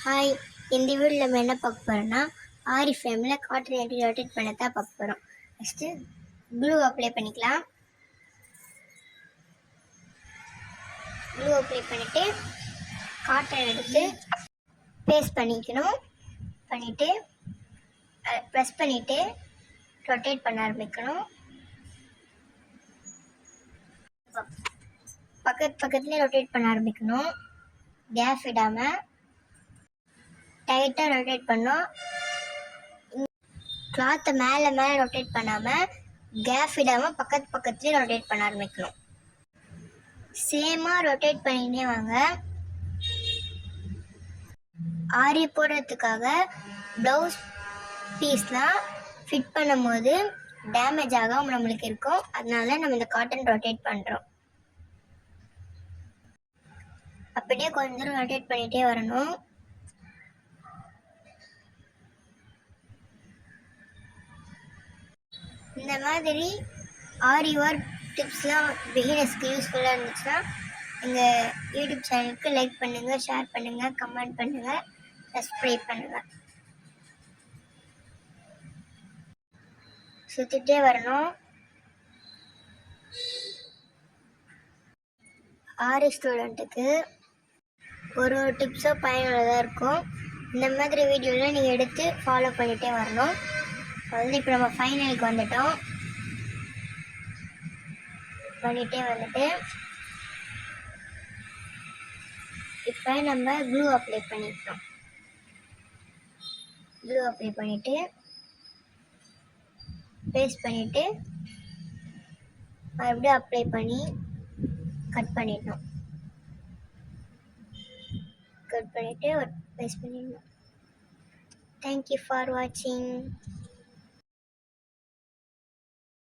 Hi, இந்த வீடியோவில் நம்ம என்ன பார்க்க போகிறோம்னா ஆரி ஃப்ரேமில் காட்டன் எப்படி ரொட்டேட் பண்ண தான் பார்க்க போகிறோம். ஃபஸ்ட்டு க்ளூ அப்ளை பண்ணிக்கலாம். க்ளூ அப்ளை பண்ணிவிட்டு காட்டன் எடுத்து பேஸ்ட் பண்ணிக்கணும். பண்ணிவிட்டு ப்ரெஸ் பண்ணிவிட்டு ரொட்டேட் பண்ண ஆரம்பிக்கணும். பக்கத்துலேயே ரொட்டேட் பண்ண ஆரம்பிக்கணும். கேப் விடாமல் டைட்டாக ரொட்டேட் பண்ணோம். கிளாத்தை மேலே ரொட்டேட் பண்ணாமல் கேப் விடாமல் பக்கத்துலேயே ரொட்டேட் பண்ண ஆரம்பிக்கணும். சேமாக ரொட்டேட் பண்ணினே வாங்க. ஆரி போடுறதுக்காக ப்ளவுஸ் பீஸ்லாம் ஃபிட் பண்ணும் போது டேமேஜ் ஆகாமல் நம்மளுக்கு இருக்கும். அதனால நம்ம இந்த காட்டன் ரொட்டேட் பண்ணுறோம். அப்படியே கொஞ்ச நேரம் ரொட்டேட் பண்ணிகிட்டே வரணும். இந்த மாதிரி ஆரி ஒர்க் டிப்ஸ்லாம் பிகினர்ஸ்க்கு யூஸ்ஃபுல்லாக இருந்துச்சுன்னா எங்கள் யூடியூப் சேனலுக்கு லைக் பண்ணுங்கள், ஷேர் பண்ணுங்கள், கமெண்ட் பண்ணுங்கள், சப்ஸ்கிரைப் பண்ணுங்கள். சுற்றிட்டே வரணும். ஆரி ஸ்டூடெண்ட்டுக்கு ஒரு டிப்ஸும் பயனுள்ளதாக இருக்கும். இந்த மாதிரி வீடியோவில் நீங்கள் எடுத்து ஃபாலோ பண்ணிகிட்டே வரணும். இப்போ நம்ம ஃபைனலுக்கு வந்துட்டோம். வந்துட்டு இப்போ நம்ம க்ளூ அப்ளை பண்ணிட்டோம். க்ளூ அப்ளை பண்ணிவிட்டு பேஸ்ட் பண்ணிவிட்டு மறுபடியும் அப்ளை பண்ணி கட் பண்ணிடணும். கட் பண்ணிவிட்டு பேஸ்ட் பண்ணிடணும். தேங்க்யூ ஃபார் வாட்சிங்.